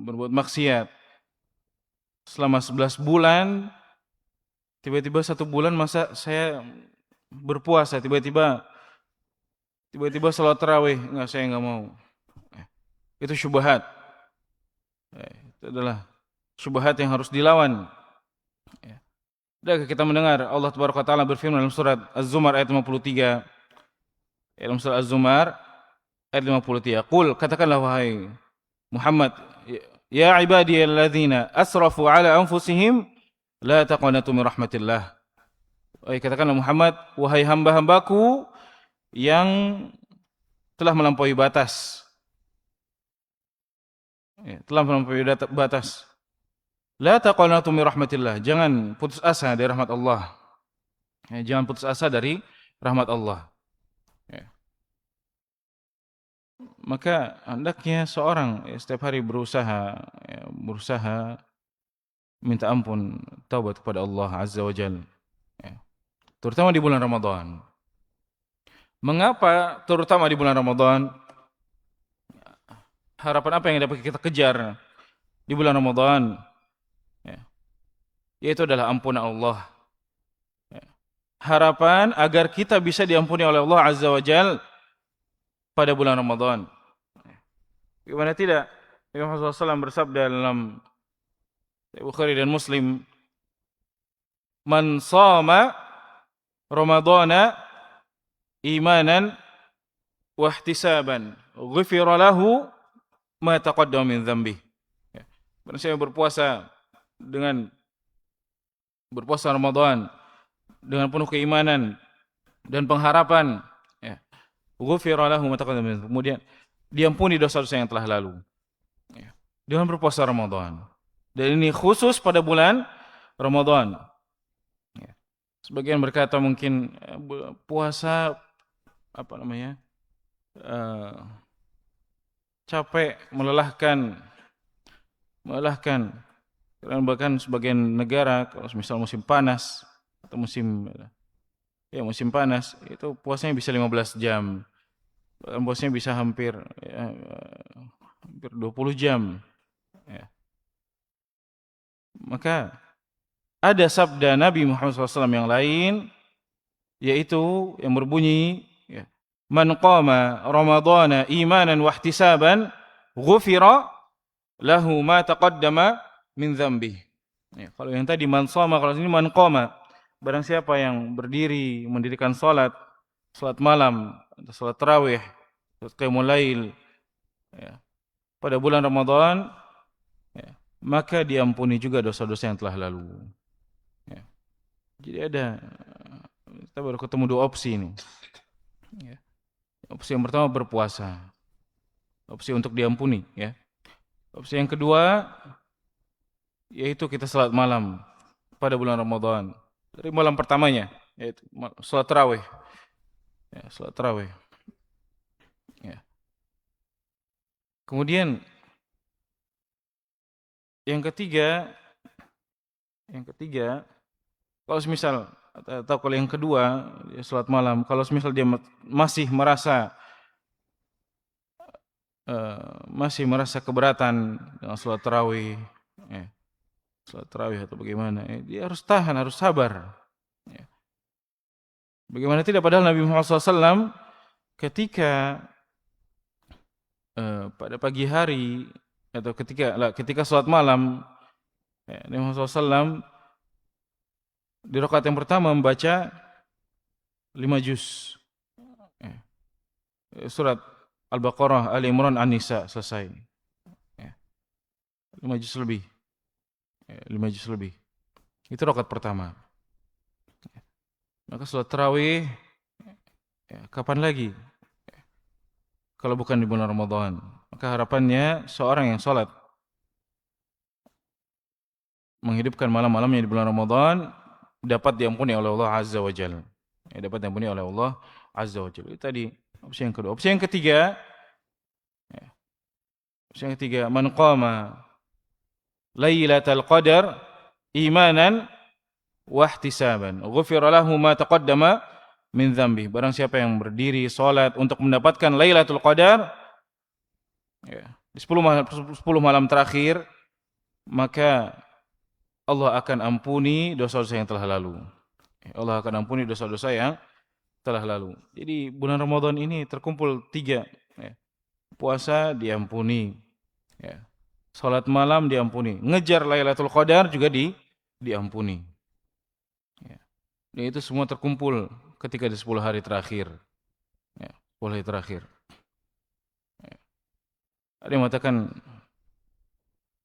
berbuat maksiat selama 11 bulan, tiba-tiba 1 bulan masa saya berpuasa, tiba-tiba salat tarawih, enggak, saya enggak mau. Itu syubhat. Itu adalah syubhat yang harus dilawan. Dan kita mendengar Allah Tabaraka Ta'ala berfirman dalam surat Az-Zumar ayat 53. Dalam surat Az-Zumar ayat 53. Qul, katakanlah wahai Muhammad, ya ibadiyalladzina asrafu ala anfusihim la taqnatu min rahmatillah. Wahai katakanlah Muhammad, wahai hamba-hambaku yang telah melampaui batas. Telah melampaui batas. La taqnatu min rahmatillah. Jangan putus asa dari rahmat Allah. Jangan putus asa dari rahmat Allah. Maka hendaknya seorang setiap hari berusaha minta ampun, taubat kepada Allah Azza wa Jalla. Terutama di bulan Ramadan. Mengapa terutama di bulan Ramadan? Harapan apa yang dapat kita kejar di bulan Ramadan? Yaitu adalah ampunan Allah. Harapan agar kita bisa diampuni oleh Allah Azza wa Jalla pada bulan Ramadan. Bagaimana tidak? Nabi Muhammad SAW bersabda dalam Bukhari dan Muslim, "Man shama Ramadana imanan wa ihtisaban, ghufira lahu ma taqaddama min dzambi." Barang siapa berpuasa Ramadan dengan penuh keimanan dan pengharapan, ghufira lahu ma taqaddama min dzambi, kemudian diampuni dosa-dosa yang telah lalu. Dengan berpuasa Ramadan. Dan ini khusus pada bulan Ramadan. Sebagian berkata mungkin puasa capek, melelahkan. Karena bahkan sebagian negara kalau misal musim panas atau musim panas itu puasanya bisa 15 jam. Puasanya bisa hampir 20 jam. Maka ada sabda Nabi Muhammad SAW yang lain, yaitu yang berbunyi, "Man qama Ramadana imanan wa ihtisaban, ghufira lahu ma taqaddama min dzambi." Kalau yang tadi man shoma, kalau ini man qama. Barang siapa yang berdiri mendirikan salat malam, salat tarawih, salat qiyamul lail pada bulan Ramadan, maka diampuni juga dosa-dosa yang telah lalu. Jadi kita baru ketemu 2 opsi ini. Opsi yang pertama berpuasa, opsi untuk diampuni. Opsi yang kedua yaitu kita salat malam pada bulan Ramadan. Dari malam pertamanya, yaitu salat tarawih. Salat tarawih. Kemudian yang ketiga, kalau semisal atau kalau yang kedua, salat malam, kalau semisal dia masih merasa keberatan dengan salat tarawih, atau bagaimana, dia harus tahan, harus sabar. Bagaimana tidak, padahal Nabi Muhammad SAW ketika pada pagi hari atau ketika salat malam, Nabi Muhammad SAW di rakaat yang pertama membaca 5 juz. Surat Al-Baqarah, Ali Imran, An-Nisa, selesai. 5 juz lebih. 5 juz lebih. Itu rakaat pertama. Maka salat tarawih kapan lagi? Kalau bukan di bulan Ramadan. Maka harapannya seorang yang salat menghidupkan malam-malamnya di bulan Ramadan dapat diampuni oleh Allah Azza wa Jalla. Dapat diampuni oleh Allah Azza wa Jalla. Itu tadi opsi yang kedua. Opsi yang ketiga, man qama Lailatul Qadar imanan wa ihtisaban, ghufira lahu ma taqaddama min dzambi. Barang siapa yang berdiri salat untuk mendapatkan Lailatul Qadar, di 10 malam terakhir, maka Allah akan ampuni dosa-dosa yang telah lalu. Allah akan ampuni dosa-dosa yang telah lalu. Jadi bulan Ramadan ini terkumpul 3. Ya. Puasa diampuni. Ya. Salat malam diampuni. Ngejar Lailatul Qadar juga diampuni. Ya. Dan itu semua terkumpul ketika di 10 hari terakhir. Ya. 10 hari terakhir. Ya. Ada yang mengatakan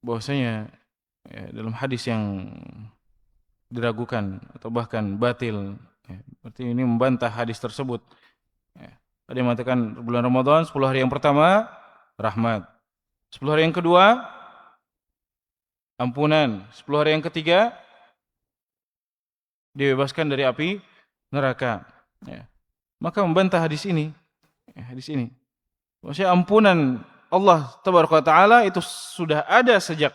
bahwasanya ya, dalam hadis yang diragukan atau bahkan batil, ya, berarti ini membantah hadis tersebut. Ya. Ada yang mengatakan bulan Ramadan 10 hari yang pertama rahmat, 10 hari yang kedua ampunan, 10 hari yang ketiga dibebaskan dari api neraka. Ya. Maka membantah hadis ini, ya, hadis ini. Maksudnya ampunan Allah Tabaraka wa Ta'ala itu sudah ada sejak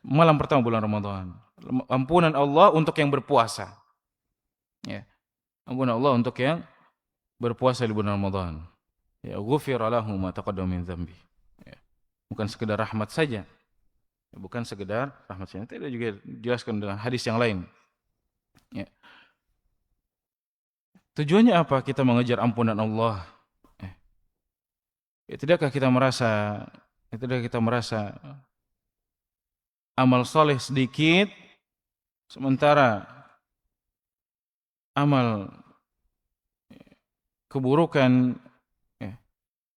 malam pertama bulan Ramadan. Ampunan Allah untuk yang berpuasa. Ya. Ampunan Allah untuk yang berpuasa di bulan Ramadan. Ya, ghufira lahu ma taqaddama min dzambi. Ya. Bukan sekedar rahmat saja. Bukan sekedar rahmat saja. Tidak juga dijelaskan dengan hadis yang lain. Ya. Tujuannya apa kita mengejar ampunan Allah? Ya, tidakkah kita merasa amal soleh sedikit, sementara amal keburukan ya,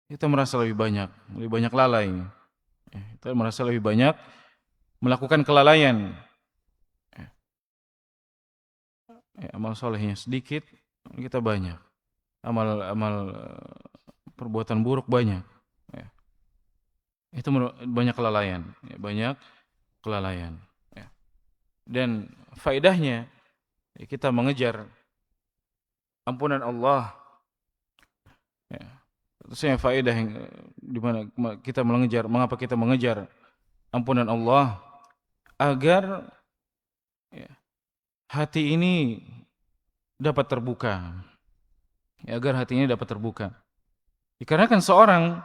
kita merasa lebih banyak lalai. Ya, kita merasa lebih banyak melakukan kelalaian. Ya, amal solehnya sedikit, kita banyak. Amal perbuatan buruk banyak. Ya. Itu banyak kelalaian. Ya, banyak kelalaian. Ya. Dan faedahnya ya, kita mengejar ampunan Allah. Ya. Terusnya faedah yang di mana kita mengejar, mengapa kita mengejar ampunan Allah? Agar ya, hati ini dapat terbuka. Ya, agar hati ini dapat terbuka. Dikarenakan seorang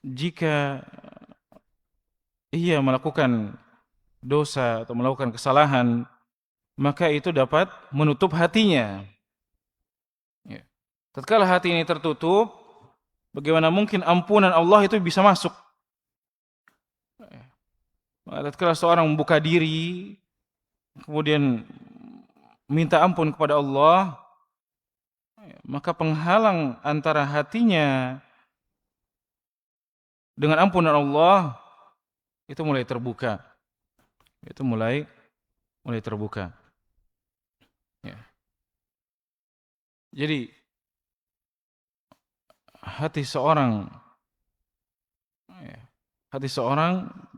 jika ia melakukan dosa atau melakukan kesalahan, maka itu dapat menutup hatinya. Ya. Tatkala hati ini tertutup, bagaimana mungkin ampunan Allah itu bisa masuk? Tatkala seorang membuka diri, kemudian minta ampun kepada Allah, maka penghalang antara hatinya dengan ampunan Allah itu mulai terbuka. Itu mulai terbuka. Ya. Jadi hati seorang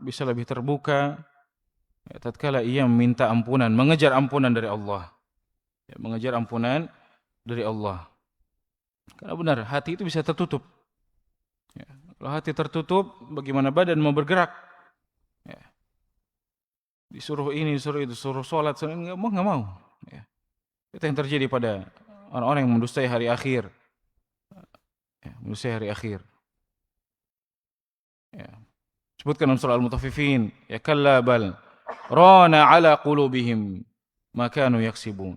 bisa lebih terbuka ya, tatkala ia meminta ampunan, mengejar ampunan dari Allah. Ya, mengejar ampunan dari Allah. Karena benar, hati itu bisa tertutup. Ya. Kalau hati tertutup, bagaimana badan mau bergerak? Ya. Disuruh ini, disuruh itu, disuruh sholat, nggak mau. Ya. Itu yang terjadi pada orang-orang yang mendustai hari akhir. Ya, mendustai hari akhir. Ya. Sebutkan dalam surah Al-Mutaffifin, ya kalla bal rana ala qulubihim ma kanu yaksibun.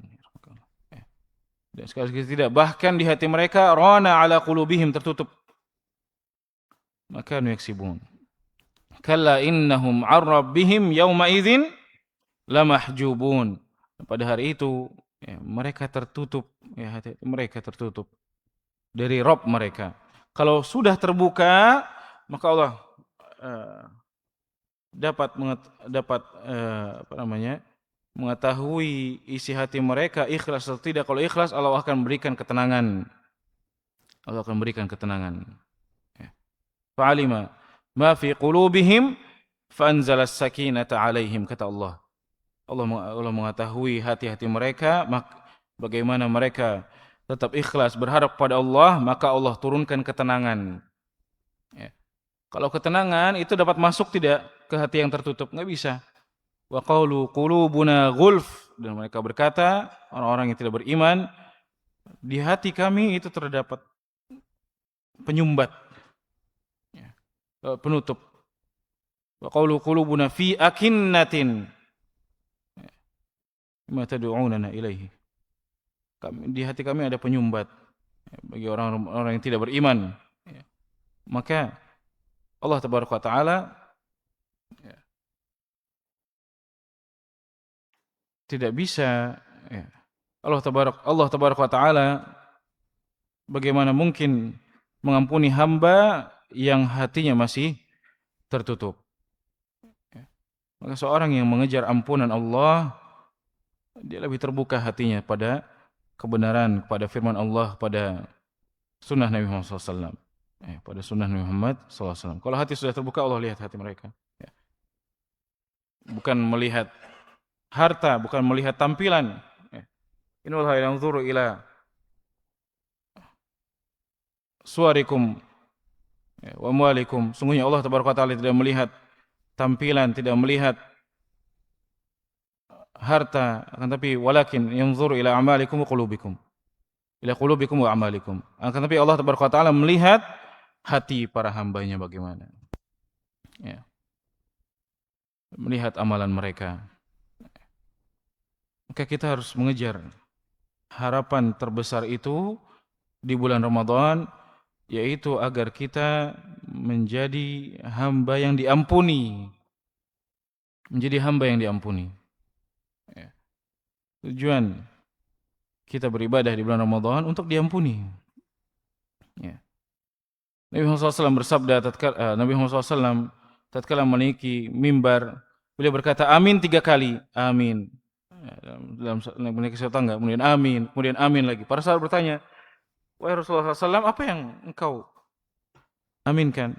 Dan sekali lagi tidak, bahkan di hati mereka rana ala qulubihim, tertutup. Maka yaksibun. Kalla innahum 'an rabbihim yawma idzin lamahjubun. Pada hari itu ya, mereka tertutup, ya, hati mereka tertutup dari Rabb mereka. Kalau sudah terbuka, maka Allah dapat mengetahui isi hati mereka ikhlas atau tidak. Kalau ikhlas, Allah akan memberikan ketenangan. Allah akan memberikan ketenangan. Fa'alima ma fi qulubihim fanzala as-sakinata 'alaihim, kata Allah. Allah mengetahui hati-hati mereka, bagaimana mereka tetap ikhlas berharap pada Allah, maka Allah turunkan ketenangan. Ya. Kalau ketenangan itu dapat masuk tidak ke hati yang tertutup? Enggak bisa. Wa qalu qulubuna ghulf, dan mereka berkata, orang-orang yang tidak beriman, di hati kami itu terdapat penyumbat. penutup. Wa qalu qulubuna fi akinnatin mimma tad'unana ilaihi. Di hati kami ada penyumbat bagi orang-orang yang tidak beriman. Maka Allah Tabaraka wa Ta'ala tidak bisa, Allah Tabaraka wa Ta'ala bagaimana mungkin mengampuni hamba yang hatinya masih tertutup. Maka seorang yang mengejar ampunan Allah, dia lebih terbuka hatinya pada kebenaran, pada firman Allah, pada sunnah Nabi Muhammad SAW. Pada sunnah Nabi Muhammad SAW. Kalau hati sudah terbuka, Allah lihat hati mereka. Bukan melihat harta, bukan melihat tampilan. Innallaha yanzuru ila suwarikum wa amwalikum. Sungguhnya Allah Tabaraka wa Ta'ala tidak melihat tampilan, tidak melihat harta, akan tapi walakin yanzuru ila amalikum wa qulubikum. Ila qulubikum wa amalikum. Akan tapi Allah Tabaraka wa Ta'ala melihat hati para hambanya bagaimana. Melihat amalan mereka. Maka kita harus mengejar harapan terbesar itu di bulan Ramadan, yaitu agar kita menjadi hamba yang diampuni. Menjadi hamba yang diampuni. Tujuan kita beribadah di bulan Ramadan untuk diampuni. Nabi Muhammad SAW bersabda, Nabi Muhammad SAW tatkala menaiki mimbar, beliau berkata amin 3 kali, amin. Dalam menaiki tangga, kemudian amin lagi. Para sahabat bertanya, wahai Rasulullah SAW, apa yang engkau aminkan?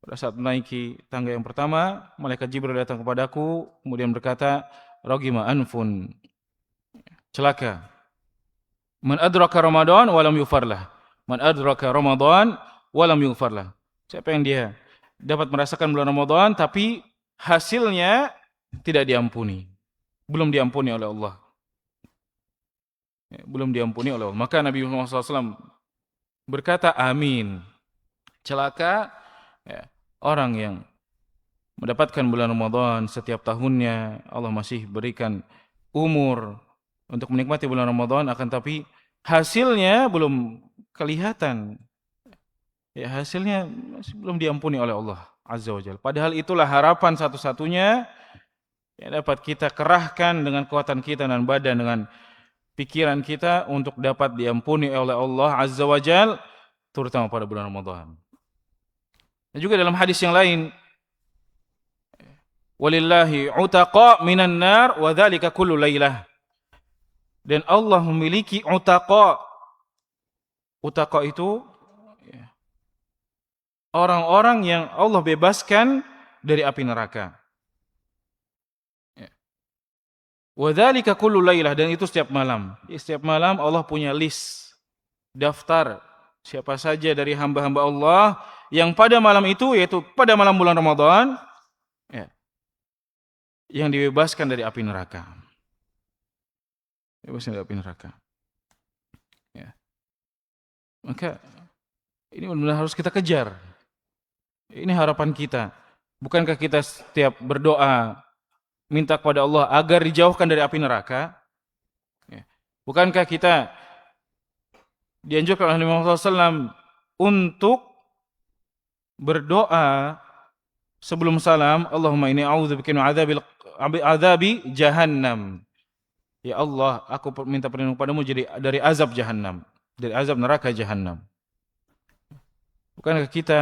Pada saat menaiki tangga yang pertama, malaikat Jibril datang kepadaku, kemudian berkata, ragima anfun, celaka. Man adraka Ramadan walam yufarlah. Man adraka Ramadan walam yughfarlah. Siapa yang dia dapat merasakan bulan Ramadan tapi hasilnya tidak diampuni. Belum diampuni oleh Allah. Belum diampuni oleh Allah. Maka Nabi Muhammad SAW berkata amin. Celaka orang yang mendapatkan bulan Ramadan setiap tahunnya, Allah masih berikan umur untuk menikmati bulan Ramadan, akan tapi hasilnya belum kelihatan. Hasilnya masih belum diampuni oleh Allah Azza wa Jalla. Padahal itulah harapan satu-satunya yang dapat kita kerahkan dengan kekuatan kita dan badan, dengan pikiran kita untuk dapat diampuni oleh Allah Azza wa Jalla, terutama pada bulan Ramadan. Dan juga dalam hadis yang lain, walillahi utaqa minan nar wa dzalika kullu lailah. Dan Allah memiliki utaqa. Utaqa itu orang-orang yang Allah bebaskan dari api neraka. Wa dzalika kullu lailah, dan itu setiap malam. Setiap malam Allah punya list, daftar siapa saja dari hamba-hamba Allah yang pada malam itu, yaitu pada malam bulan Ramadan, yang dibebaskan dari api neraka. Bebaskan dari api neraka. Maka ini benar-benar harus kita kejar. Ini harapan kita. Bukankah kita setiap berdoa minta kepada Allah agar dijauhkan dari api neraka? Bukankah kita dianjurkan oleh Nabi Muhammad SAW untuk berdoa sebelum salam, Allahumma inni a'udzubika min adzabi jahannam. Ya Allah, aku minta perlindungan padamu dari azab jahannam, dari azab neraka jahannam. Bukankah kita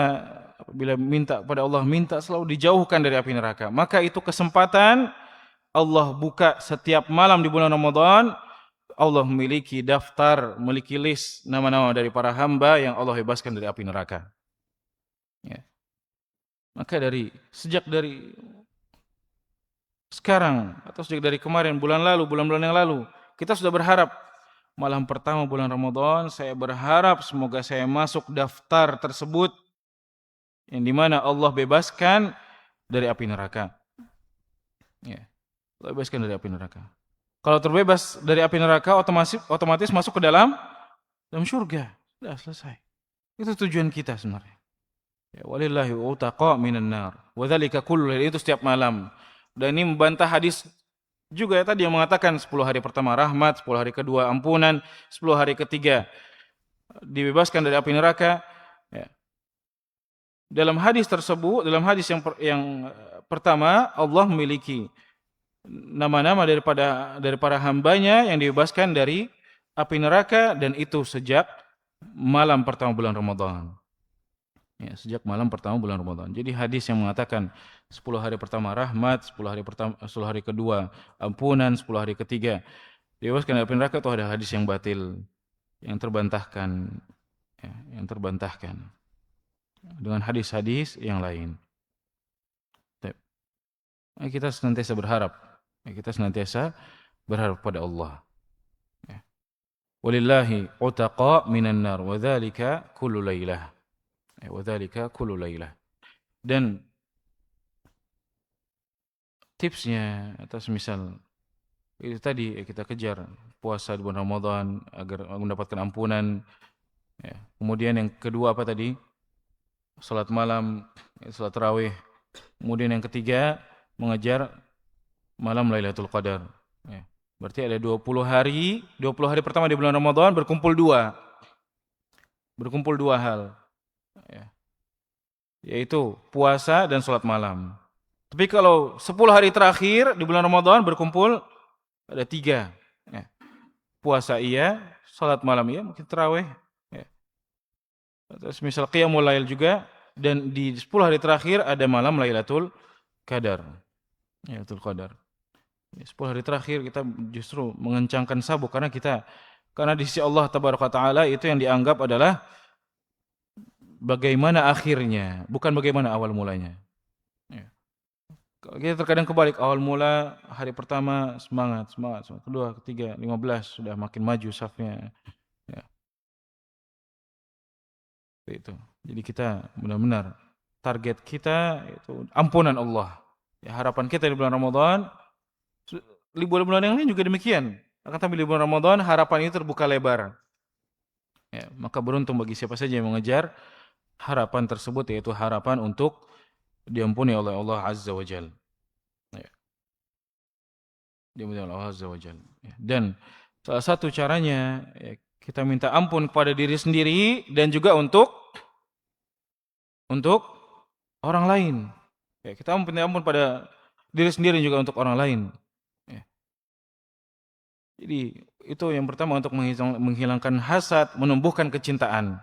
apabila minta kepada Allah, minta selalu dijauhkan dari api neraka? Maka itu kesempatan Allah buka setiap malam di bulan Ramadan. Allah memiliki daftar, memiliki list nama-nama dari para hamba yang Allah bebaskan dari api neraka. Maka sejak dari sekarang atau sejak dari kemarin, bulan-bulan yang lalu, kita sudah berharap malam pertama bulan Ramadan, saya berharap semoga saya masuk daftar tersebut yang dimana Allah bebaskan dari api neraka. Allah bebaskan dari api neraka. Kalau terbebas dari api neraka, otomatis masuk ke dalam surga. Sudah selesai. Itu tujuan kita sebenarnya. Ya, walillahi utaqa minan nar. Wa dzalika kullu lail, itu setiap malam. Dan ini membantah hadis juga ya tadi yang mengatakan 10 hari pertama rahmat, 10 hari kedua ampunan, 10 hari ketiga dibebaskan dari api neraka. Ya. Dalam hadis tersebut, dalam hadis yang pertama, Allah memiliki nama-nama dari para hambanya yang dibebaskan dari api neraka, dan itu sejak malam pertama bulan Ramadan. Ya, sejak malam pertama bulan Ramadan. Jadi hadis yang mengatakan 10 hari pertama rahmat, 10 hari kedua ampunan, 10 hari ketiga dibebaskan dari api neraka, itu ada hadis yang batil, yang terbantahkan, ya, yang terbantahkan dengan hadis-hadis yang lain. Kita senantiasa berharap, kita senantiasa berharap pada Allah. Walillahi utaqa minan nar wa dzalika kullu lailah. Wa dzalika kullu lailah. Dan tipsnya atas misal itu tadi kita kejar puasa di bulan Ramadan agar mendapatkan ampunan. Ya. Kemudian yang kedua apa tadi? Salat malam, salat tarawih. Kemudian yang ketiga mengejar malam Lailatul Qadar. Ya. Berarti ada 20 hari pertama di bulan Ramadan berkumpul dua hal. Ya. Yaitu puasa dan salat malam. Tapi kalau 10 hari terakhir di bulan Ramadan berkumpul ada 3. Ya. Puasa iya, salat malam iya, mungkin tarawih. Ya. Terus misal qiyamul lail juga, dan di 10 hari terakhir ada malam Lailatul Qadar. Lailatul Qadar. 10 hari terakhir kita justru mengencangkan sabuk karena di sisi Allah Tabaraka Taala itu yang dianggap adalah bagaimana akhirnya, bukan bagaimana awal mulanya. Ya. Kita terkadang kebalik, awal mula hari pertama semangat, kedua, ketiga, 15 sudah makin maju safnya. Ya. Itu. Jadi kita benar-benar target kita itu ampunan Allah. Ya, harapan kita di bulan Ramadan, di bulan-bulan yang lain juga demikian. Akan tapi di bulan Ramadan harapan itu terbuka lebar. Ya, maka beruntung bagi siapa saja yang mengejar harapan tersebut, yaitu harapan untuk diampuni oleh Allah Azza wa Jalla. Ya. Diampuni oleh Allah Azza wa Jalla. Ya. Dan salah satu caranya ya, kita minta ampun kepada diri sendiri dan juga untuk orang lain. Ya, kita minta ampun pada diri sendiri juga untuk orang lain. Ya. Jadi itu yang pertama, untuk menghilangkan hasad, menumbuhkan kecintaan.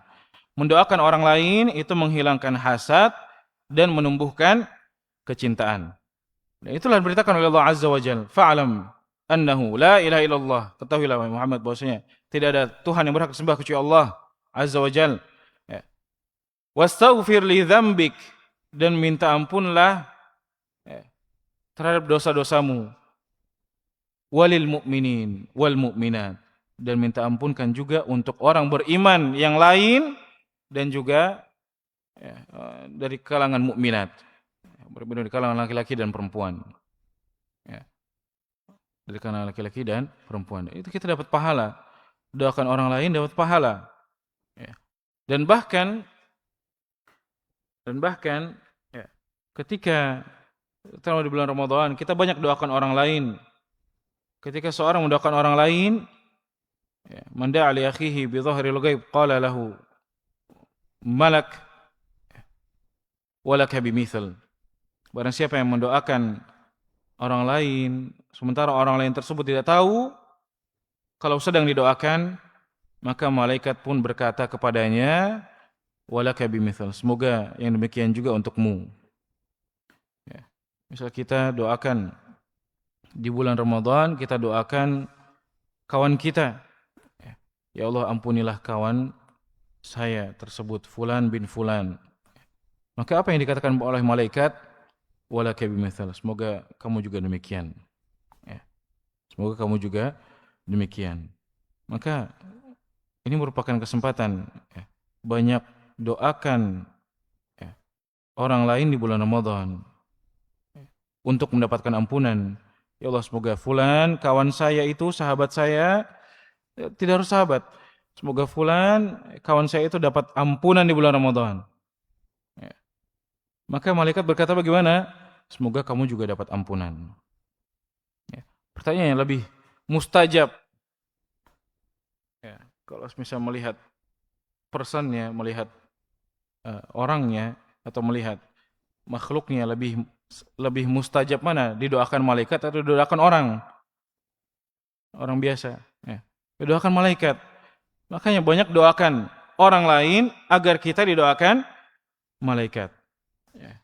Mendoakan orang lain itu menghilangkan hasad dan menumbuhkan kecintaan. Dan itulah diberitakan oleh Allah Azza wa Jalla. Fa'alam annahu la ilaha illallah. Ketahuilah Muhammad bahwasanya tidak ada Tuhan yang berhak disembah kecuali Allah Azza wa Jalla. Ya. Wastaghfir li dzambik, dan minta ampunlah terhadap dosa-dosamu. Walil mu'minin wal mu'minat, dan minta ampunkan juga untuk orang beriman yang lain dan juga dari kalangan mukminat, dari kalangan laki-laki dan perempuan. Ya. Dari kalangan laki-laki dan perempuan. Itu kita dapat pahala. Doakan orang lain dapat pahala. Ya. Dan bahkan ya, ketika terutama di bulan Ramadan kita banyak doakan orang lain. Ketika seorang mendoakan orang lain, ya, man da'a li akhihi bi dhahril ghaib qala lahu malak walaka bimithal. Barang siapa yang mendoakan orang lain sementara orang lain tersebut tidak tahu kalau sedang didoakan, maka malaikat pun berkata kepadanya, walaka bimithal, semoga yang demikian juga untukmu. Ya. Misal kita doakan di bulan Ramadan, kita doakan kawan kita, ya Allah ampunilah kawan saya tersebut, fulan bin fulan. Maka apa yang dikatakan oleh malaikat? Walaka bimithal, semoga kamu juga demikian. Ya. Semoga kamu juga demikian. Maka ini merupakan kesempatan, ya, banyak doakan, ya, orang lain di bulan Ramadan, ya, untuk mendapatkan ampunan. Ya Allah, semoga fulan kawan saya itu, sahabat saya, ya, tidak harus sahabat, semoga fulan kawan saya itu dapat ampunan di bulan Ramadan. Ya. Maka malaikat berkata bagaimana? Semoga kamu juga dapat ampunan. Ya. Pertanyaan yang lebih mustajab. Ya. Kalau misal melihat personnya, melihat orangnya, atau melihat makhluknya, lebih mustajab mana? Didoakan malaikat atau didoakan orang? Orang biasa. Ya. Didoakan malaikat. Makanya banyak doakan orang lain agar kita didoakan malaikat. Ya.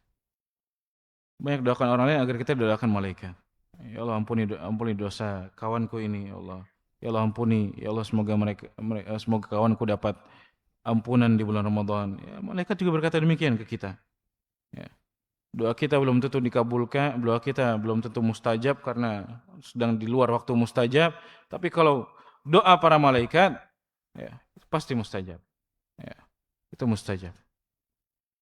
Banyak doakan orang lain agar kita didoakan malaikat. Ya Allah, ampuni dosa kawanku ini, ya Allah. Ya Allah, ampuni, ya Allah, semoga kawanku dapat ampunan di bulan Ramadan. Ya, malaikat juga berkata demikian ke kita. Ya. Doa kita belum tentu dikabulkan, doa kita belum tentu mustajab karena sedang di luar waktu mustajab. Tapi kalau doa para malaikat, ya, pasti mustajab. Ya, itu mustajab.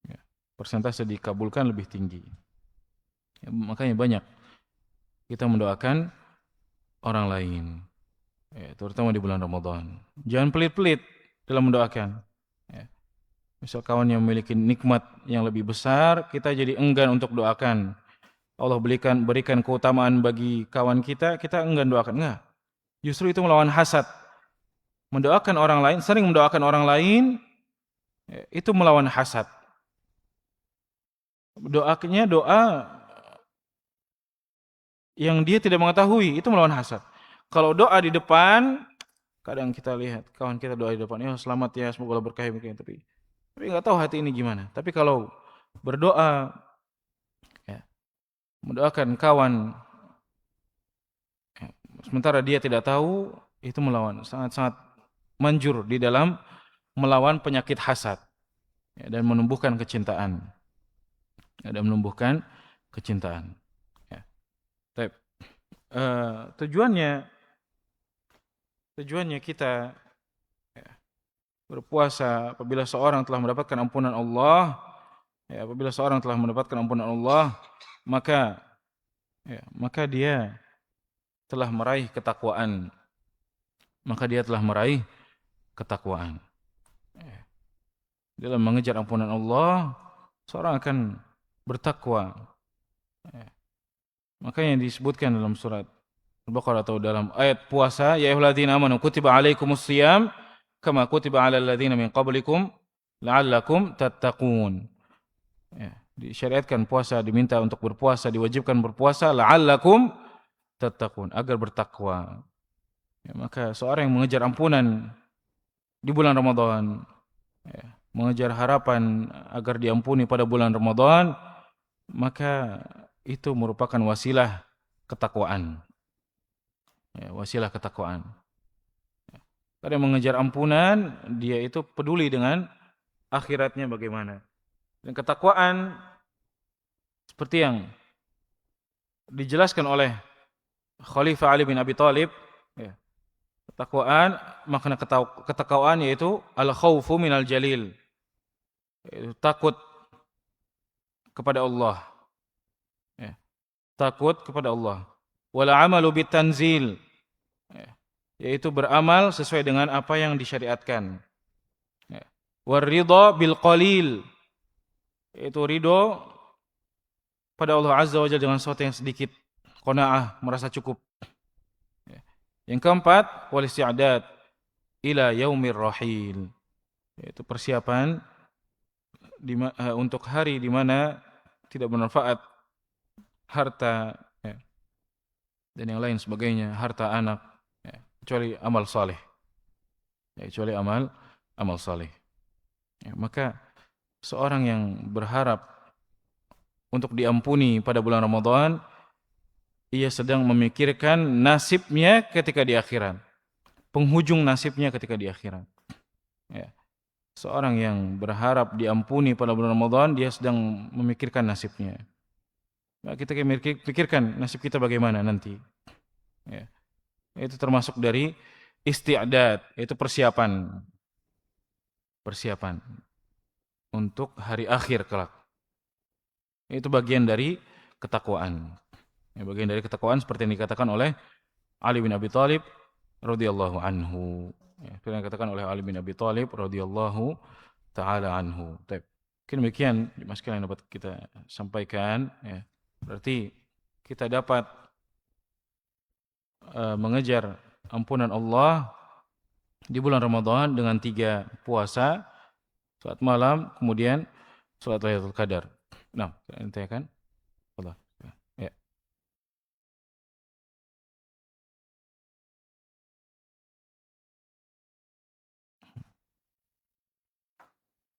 Ya, persentase dikabulkan lebih tinggi. Ya, makanya banyak kita mendoakan orang lain, ya, terutama di bulan Ramadan. Jangan pelit-pelit dalam mendoakan. Ya. Misal kawan yang memiliki nikmat yang lebih besar, kita jadi enggan untuk doakan. Allah berikan keutamaan bagi kawan kita, kita enggan doakan. Enggak. Justru itu melawan hasad. Mendoakan orang lain, sering mendoakan orang lain, ya, itu melawan hasad. Doanya doa yang dia tidak mengetahui, itu melawan hasad. Kalau doa di depan, kadang kita lihat kawan kita doa di depan, ya selamat ya, semoga Allah berkahi, tapi nggak tahu hati ini gimana. Tapi kalau berdoa, ya, mendoakan kawan, ya, sementara dia tidak tahu, itu melawan, sangat-sangat manjur di dalam melawan penyakit hasad, ya, dan menumbuhkan kecintaan, ya, dan menumbuhkan kecintaan. Ya. Tapi, tujuannya kita, ya, berpuasa apabila seorang telah mendapatkan ampunan Allah, ya, apabila seorang telah mendapatkan ampunan Allah, maka dia telah meraih ketakwaan. Maka dia telah meraih ketakwaan. Ya. Dalam mengejar ampunan Allah, seorang akan bertakwa. Ya. Makanya disebutkan dalam surat Al-Baqarah atau dalam ayat puasa, ya ayyuhalladzina amanu kutiba alaikumusiyam kama kutiba alal ladzina min qablikum la'allakum tattaqun. Ya, disyariatkan puasa, diminta untuk berpuasa, diwajibkan berpuasa la'allakum tattaqun, agar bertakwa. Ya, maka seorang yang mengejar ampunan di bulan Ramadan, ya, mengejar harapan agar diampuni pada bulan Ramadan, maka itu merupakan wasilah ketakwaan. Ya, wasilah ketakwaan. Ya. Karena mengejar ampunan, dia itu peduli dengan akhiratnya bagaimana. Dan ketakwaan seperti yang dijelaskan oleh Khalifah Ali bin Abi Thalib, ya, ketakwaan, makna ketakwaan yaitu al-khaufu minal jalil, yaitu takut kepada Allah, ya, takut kepada Allah. Wal amalu bitanzil, ya, yaitu beramal sesuai dengan apa yang disyariatkan. Ya. War ridha bil qalil, yaitu ridho pada Allah Azza wa Jalla dengan sesuatu yang sedikit, qanaah, merasa cukup. Ya. Yang keempat, wal isti'dad ila yaumir rahil, yaitu persiapan untuk hari di mana tidak bermanfaat harta, ya, dan yang lain sebagainya, harta anak, ya, kecuali amal saleh, ya, kecuali amal saleh. Ya, maka seorang yang berharap untuk diampuni pada bulan Ramadan, ia sedang memikirkan nasibnya ketika di akhirat, penghujung nasibnya ketika di akhirat. Ya. Seorang yang berharap diampuni pada bulan Ramadan, dia sedang memikirkan nasibnya. Nah, kita pikirkan nasib kita bagaimana nanti. Ya. Itu termasuk dari isti'dad, yaitu persiapan untuk hari akhir kelak. Itu bagian dari ketakwaan. Ya, bagian dari ketakwaan seperti yang dikatakan oleh Ali bin Abi Thalib radhiyallahu anhu. Ya, yang dikatakan oleh Ali bin Abi Thalib radhiyallahu taala anhu. Mungkin demikian Mas yang dapat kita sampaikan. Ya. Berarti kita dapat mengejar ampunan Allah di bulan Ramadan dengan 3 puasa, salat malam, kemudian salat Lailatul Qadar. Nah, ente kan? Allah. Ya.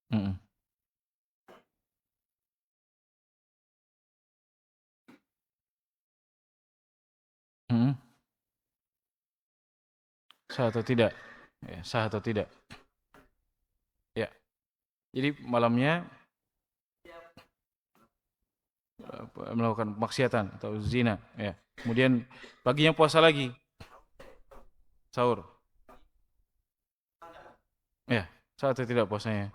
Mm-mm. Mm-mm. Sah atau tidak? Ya, sah atau tidak? Ya. Jadi malamnya melakukan maksiatan atau zina, ya. Kemudian paginya puasa lagi, sahur. Ya, sah atau tidak puasanya?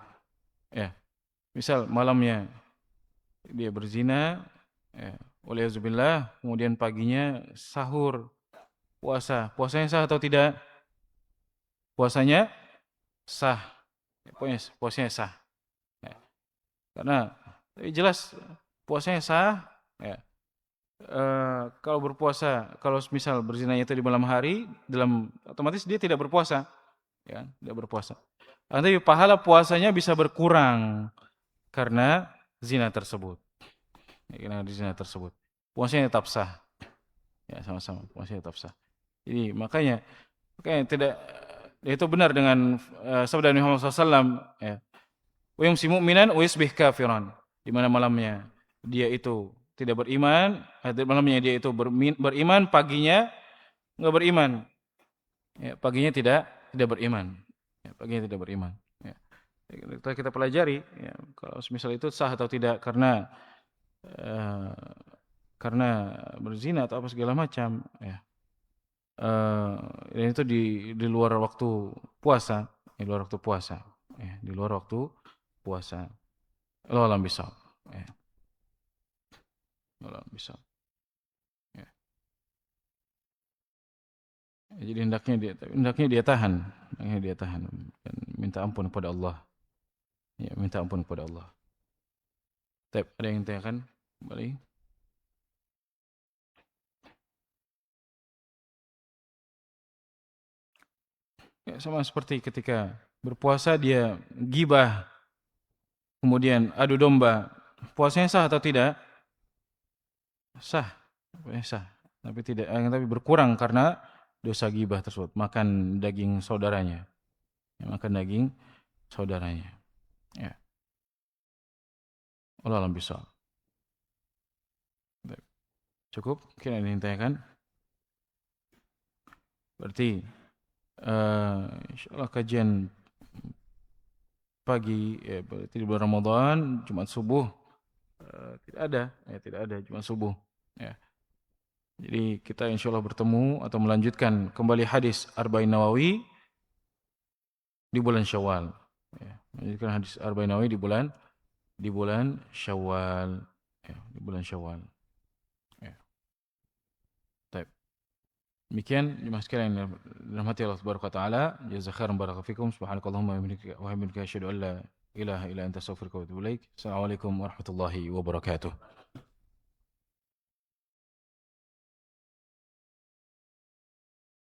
Ya. Misal malamnya dia berzina, ya, waliyadzubillah, kemudian paginya sahur, puasa. Puasanya sah atau tidak? Puasanya sah. Ya, pokoknya puasanya sah. Ya. Karena jelas puasanya sah. Ya. Kalau berpuasa, kalau misal berzinanya itu di malam hari, dalam otomatis dia tidak berpuasa, ya, tidak berpuasa. Nanti pahala puasanya bisa berkurang karena zina tersebut. Ya, karena zina tersebut. Puasanya tetap sah. Ya, sama-sama. Puasanya tetap sah. Jadi makanya tidak, itu benar dengan sabda Nabi Muhammad SAW, ya. Wa yumsi mu'minan wa yusbih kafiran. Di mana malamnya dia itu tidak beriman, malamnya dia itu beriman, paginya enggak beriman. Ya, paginya tidak beriman. Ya, paginya tidak beriman. Ya. Kita pelajari, ya, kalau misal itu sah atau tidak eh, karena berzina atau apa segala macam, ya. Dan itu di luar waktu puasa, di luar waktu puasa, ya, di luar waktu puasa. Allah alam bisa, ya, Allah alam bisa. Ya. Jadi hendaknya dia tahan dan minta ampun kepada Allah. Ya, minta ampun kepada Allah. Tapi ada yang tanyakan kembali? Ya, sama seperti ketika berpuasa dia gibah, kemudian adu domba. Puasanya sah atau tidak? Sah, sah. Tapi berkurang karena dosa gibah tersebut, makan daging saudaranya. Ya, makan daging saudaranya. Ya, Allah alam bisa. Cukup? Mungkin ada yang ditanyakan? Berarti insyaallah kajian pagi, ya, berarti di bulan Ramadan Jumat subuh tidak ada Jumat subuh, ya. Jadi kita insyaallah bertemu atau melanjutkan kembali hadis Arba'in Nawawi di bulan Syawal, ya. Melanjutkan hadis Arba'in Nawawi di bulan Syawal, ya, di bulan Syawal, ya. Baik. Demikian jemaah sekalian yang dirahmati Allah Subhanahu wa taala, jazakhairan barakallahu subhanakallahumma wa bihamdika asyhadu an la ilaha illa anta astaghfiruka wa atubu ilaik. Assalamualaikum warahmatullahi wabarakatuh.